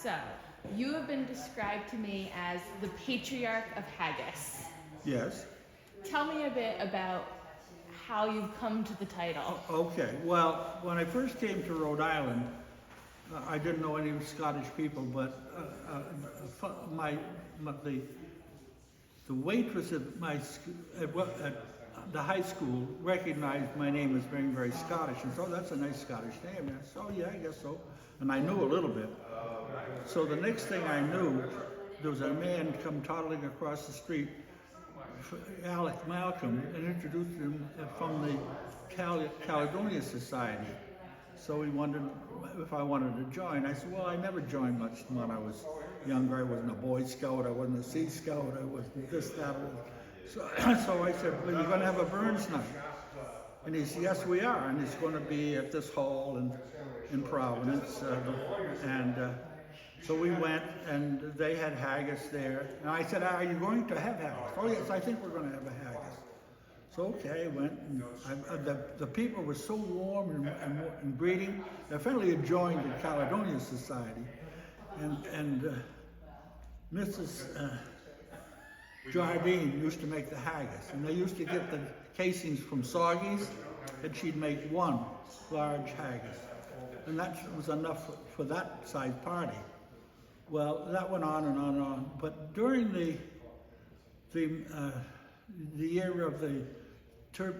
So, you have been described to me as the patriarch of haggis. Yes. Tell me a bit about how you've come to the title. Okay. Well, when I first came to Rhode Island, I didn't know any Scottish people, but the waitress at the high school recognized my name as being very Scottish, and so that's a nice Scottish name. And I said, oh yeah, I guess so. And I knew a little bit. So the next thing I knew, there was a man come toddling across the street, Alec Malcolm, and introduced him from the Caledonia Society. So he wondered if I wanted to join. I said, well, I never joined much when I was younger. I wasn't a Boy Scout, I wasn't a Sea Scout, I wasn't this, that. So I said, well, you're going to have a Burns night? And he said, yes, we are. And it's going to be at this hall in Providence. So we went, and they had haggis there. And I said, are you going to have haggis? Oh, yes, I think we're going to have a haggis. So, okay, I went, and the people were so warm and greeting. I finally had joined the Caledonia Society. And Mrs. Jardine used to make the haggis. And they used to get the casings from Soggy's, and she'd make one large haggis. And that was enough for that size party. Well, that went on and on and on. But during the year of the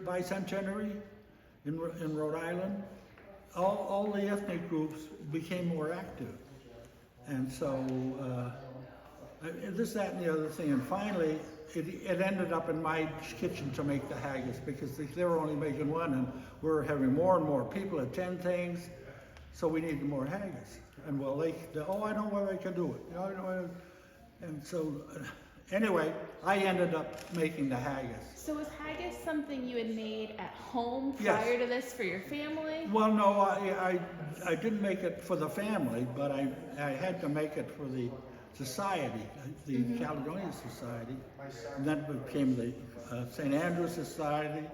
bicentenary in Rhode Island, all the ethnic groups became more active. And so this, that, and the other thing. And finally, it ended up in my kitchen to make the haggis, because they were only making one, and we were having more and more people attend things, so we needed more haggis. And well, oh, I know where I can do it. You know, and so anyway, I ended up making the haggis. So was haggis something you had made at home prior to this for your family? Well, no, I didn't make it for the family, but I had to make it for the society, the Caledonia Society. And that became the St. Andrews Society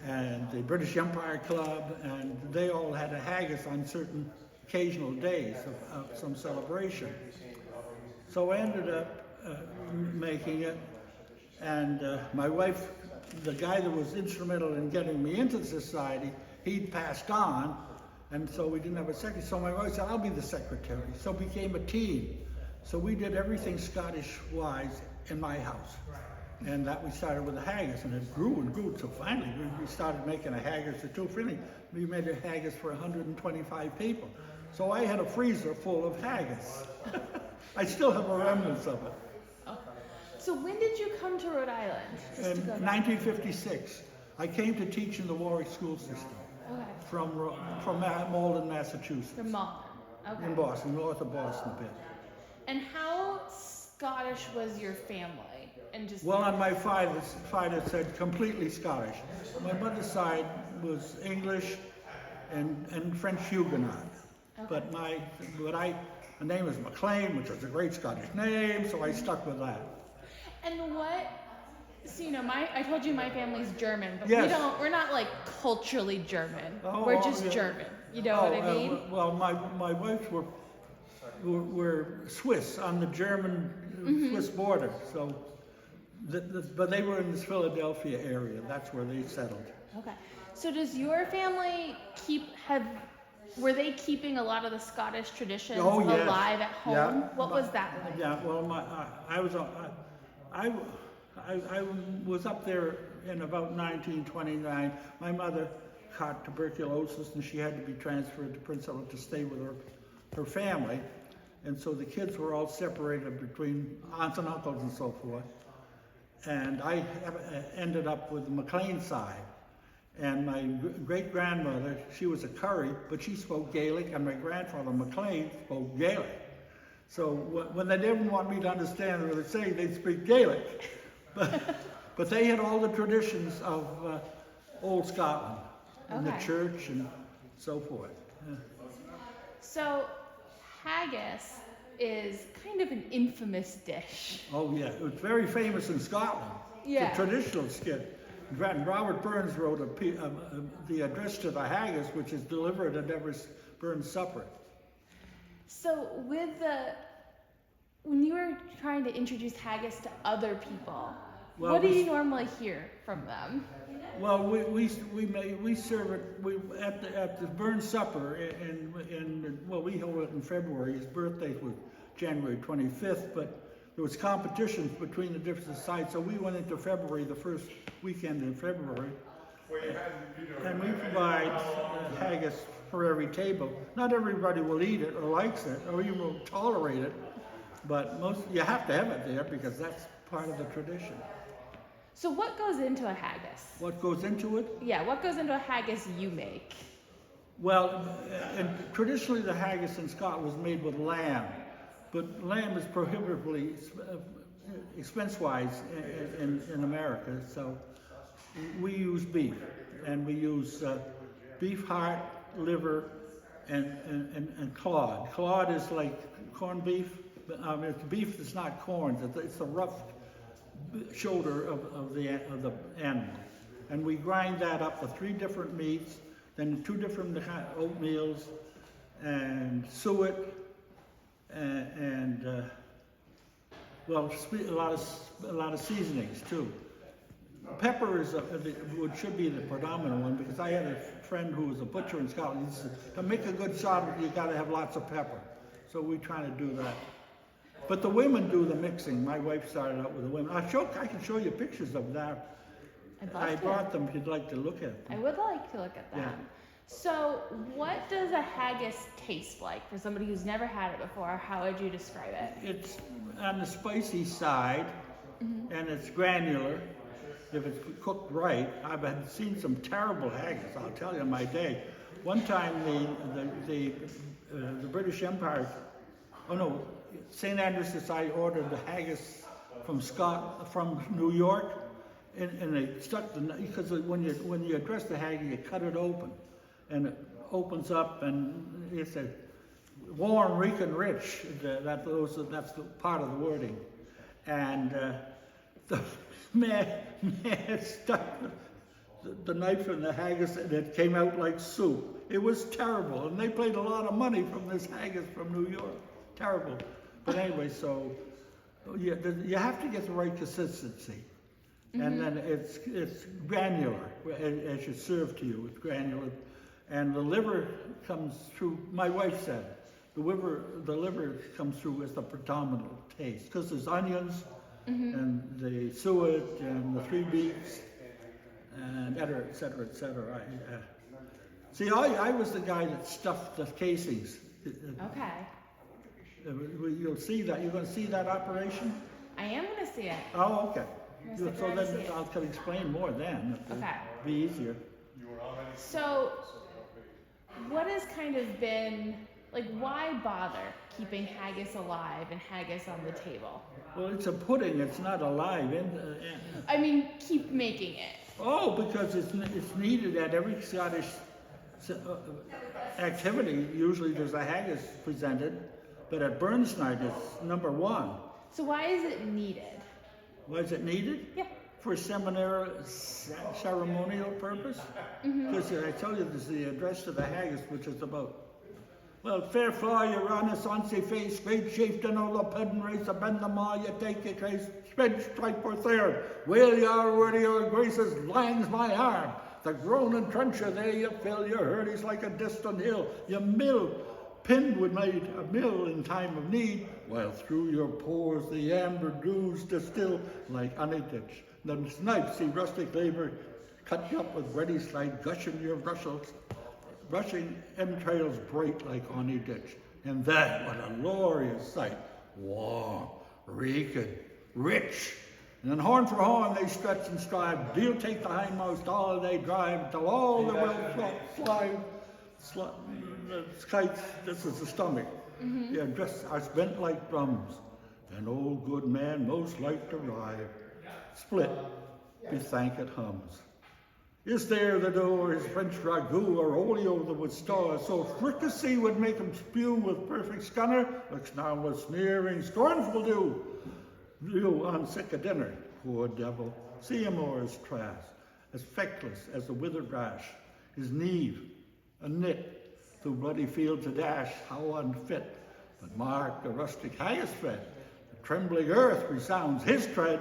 and the British Empire Club, and they all had a haggis on certain occasional days of some celebration. So I ended up making it, and my wife, the guy that was instrumental in getting me into the society, he'd passed on, and so we didn't have a secretary. So my wife said, I'll be the secretary. So we became a team. So we did everything Scottish-wise in my house. And that we started with a haggis, and it grew and grew. So finally, we started making a haggis or two. Finally, we made a haggis for 125 people. So I had a freezer full of haggis. I still have a remnants of it. Oh. So when did you come to Rhode Island? In 1956, I came to teach in the Warwick school system. Okay. From Malden, Massachusetts. From Malden. Okay. In Boston, north of Boston a bit. And how Scottish was your family? And just well, on my father's side, completely Scottish. My mother's side was English and French Huguenot. Okay. But my name is MacLean, which is a great Scottish name, so I stuck with that. And so I told you my family's German, but yes. we're not like culturally German. Oh, we're just yeah. German. You know what I mean? Well, my wives were Swiss on the German-Swiss border, so. But they were in this Philadelphia area. That's where they settled. Okay. So does your family were they keeping a lot of the Scottish traditions alive at home? Yeah. What was that like? Yeah. Well, I was up there in about 1929. My mother caught tuberculosis, and she had to be transferred to Prince Edward to stay with her family, and so the kids were all separated between aunts and uncles and so forth. And I ended up with the MacLean side. And my great-grandmother, she was a Curry, but she spoke Gaelic, and my grandfather, MacLean, spoke Gaelic. So when they didn't want me to understand what they were saying, they'd speak Gaelic. But they had all the traditions of old Scotland, and the church and so forth. Yeah. So haggis is kind of an infamous dish. Oh yeah, it was very famous in Scotland. Yeah. It's a traditional skit. Robert Burns wrote the address to the haggis, which is delivered at every Burns supper. So when you were trying to introduce haggis to other people, Well, what do you normally hear from them? Well, we serve it at the Burn Supper we hold it in February. His birthday was January 25th, but there was competitions between the different sites, so we went into February, the first weekend in February, and we provide haggis for every table. Not everybody will eat it or likes it or even will tolerate it, but you have to have it there because that's part of the tradition. So what goes into a haggis? What goes into it? Yeah, what goes into a haggis you make? Well, and traditionally the haggis in Scotland was made with lamb, but lamb is prohibitively expense-wise in America, so we use beef, and we use beef heart, liver, and clod. Clod is like corned beef, but it's beef that's not corn. It's the rough shoulder of the animal, and we grind that up with 3 different meats, then 2 different oatmeals, and suet, and a lot of seasonings too. Pepper should be the predominant one, because I had a friend who was a butcher in Scotland. He said, to make a good salad, you got to have lots of pepper. So we try to do that. But the women do the mixing. My wife started out with the women. I can show you pictures of that. I brought them if you'd like to look at them. I would like to look at them. Yeah. So what does a haggis taste like for somebody who's never had it before? How would you describe it? It's on the spicy side, and it's granular. If it's cooked right, I've seen some terrible haggis, I'll tell you, in my day. One time the British Empire, St. Andrew's Society ordered the haggis from New York, and they stuck because when you address the haggis, you cut it open, and it opens up, and it's a warm, reeking rich. That's the part of the wording, and the man stuck the knife in the haggis, and it came out like soup. It was terrible, and they paid a lot of money from this haggis from New York. Terrible. But anyway, so you have to get the right consistency, and then it's granular as you serve to you. It's granular, and the liver comes through. My wife said the liver comes through as the predominant taste because there's onions and the suet and the 3 beets and et cetera, et cetera. I was the guy that stuffed the casings. Okay. You'll see that. You're going to see that operation? I am going to see it. Oh, okay. So then I can explain more then. Okay. It'll be easier. So, what has kind of been, why bother keeping haggis alive and haggis on the table? Well, it's a pudding. It's not alive. I mean, keep making it. Oh, because it's needed at every Scottish activity. Usually there's a haggis presented. But at Burns Night, it's number 1. So why is it needed? Why is it needed? Yeah. For ceremonial purpose? Because I tell you, this is the address to the haggis, which is about, well, fair fly, your honor, soncy face, great chieftain, all the pedant race, a bend them all, you take your case, spread stripe or third, whale your word, your graces, langs my arm. The groaning trencher there you fill, your hurdies like a distant hill, you mill. Pinned would make a mill in time of need, while through your pores the amber dews distill like honey ditch. The snipes see rustic labor cut you up with ready slide, gushing your rushing entrails bright like honey ditch. And that, what a glorious sight, warm, reeking, rich. And then horn for horn they stretch and strive, deal take the hindmost, all they drive, till all the well fly. The kites, this is the stomach. Yeah, dress are spent like drums. An old good man most like to ride. Split, bethanked hums. Is there the door his French ragout or olio that would star, so fricassee would make him spew with perfect scunner, looks now with sneering, scornful do. You on sick a dinner, poor devil, see him o'er his trash, as feckless as a withered rash, his neve, a knit, through bloody field to dash, how unfit But mark the rustic haggis fed, the trembling earth resounds his tread.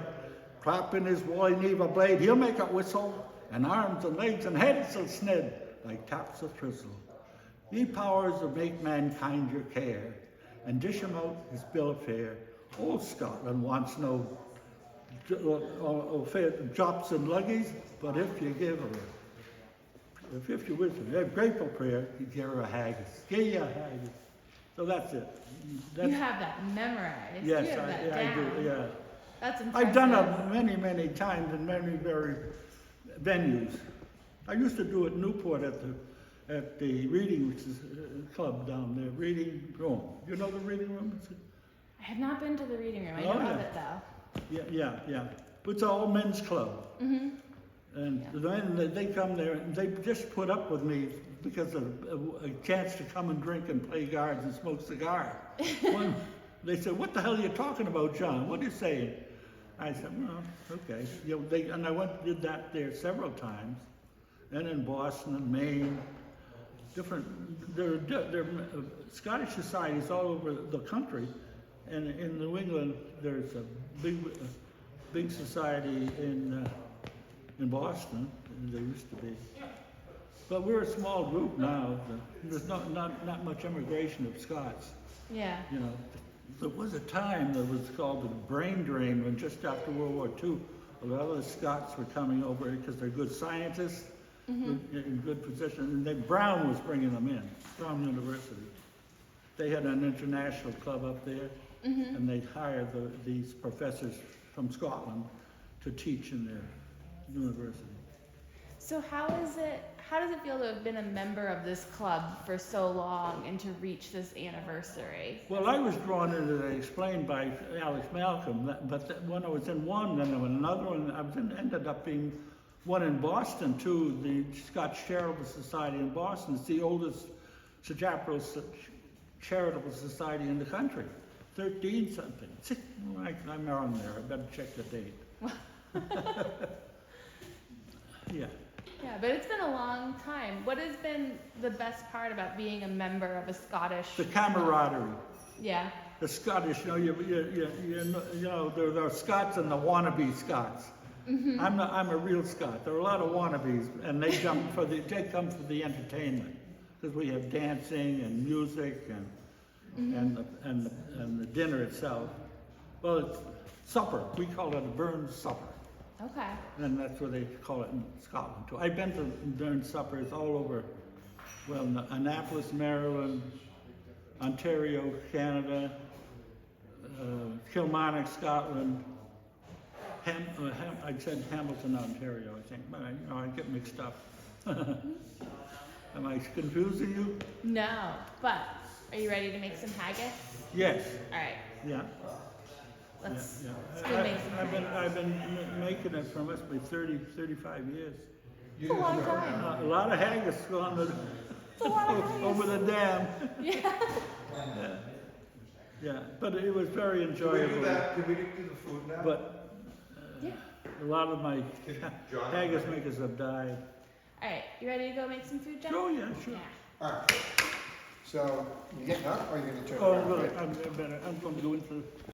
Clap in his woolly neva blade, he'll make it whistle, and arms and legs and heads will snid like taps of frizzle. Ye powers that make mankind your care, and dish him out his bill of fare. Old Scotland wants no drops and luggies, but if you give her, if you wish her a grateful prayer, you give her a haggis. Give you a haggis. So that's it. You have that memorized. Yes, you have that I down. do, yeah. That's impressive. I've done it many, many times in many very venues. I used to do it in Newport at the reading club down there, reading room. You know the reading room? I have not been to the reading room. I Oh, know yeah. of it though. Yeah. It's all men's club. Mm-hmm. And then they come there and they just put up with me because of a chance to come and drink and play cards and smoke cigar. They said, "What the hell are you talking about, John? What are you saying?" I said, "Well, okay." You know, and I went and did that there several times, and in Boston and Maine, different. There are Scottish societies all over the country, and in New England there's a big society in Boston. There used to be, but we're a small group now. There's not much immigration of Scots. Yeah. You know, there was a time that was called the brain drain when just after World War II, a lot of the Scots were coming over because they're good scientists, in good position, and then Brown was bringing them in, Brown University. They had an international club up there, and they'd hire these professors from Scotland to teach in their university. So how does it feel to have been a member of this club for so long and to reach this anniversary? Well, I was drawn into it, explained by Alex Malcolm, but when I was in one, then there was another one. Ended up being one in Boston too, the Scotch Charitable Society in Boston. It's the oldest charitable society in the country. 13 something. I'm on there, I better check the date. Yeah. Yeah, but it's been a long time. What has been the best part about being a member of a Scottish? The camaraderie. Yeah. The Scottish, you know, there are Scots and the wannabe Scots. I'm a real Scot. There are a lot of wannabes, and they come for the entertainment because we have dancing and music and the dinner itself. Well, it's supper. We call it a Burns supper. Okay. And that's what they call it in Scotland too. I've been to Burns suppers all over, well, Annapolis, Maryland, Ontario, Canada, Kilmarnock, Scotland. I said Hamilton, Ontario, I think, but I get mixed up. Am I confusing you? No, but are you ready to make some haggis? Yes. All right. Yeah. Let's Yeah. go make some haggis. I've been making it for must be 35 years. It's a long time. A lot of haggis going It's a lot of haggis. over the dam. Yeah. Yeah, but it was very enjoyable. Can we do the food now? But Yeah. a lot of my John? haggis makers have died. All right. You ready to go make some food, John? Oh yeah, sure. Yeah. All right. So, you getting up or are you gonna turn Oh, around? I'm going to go into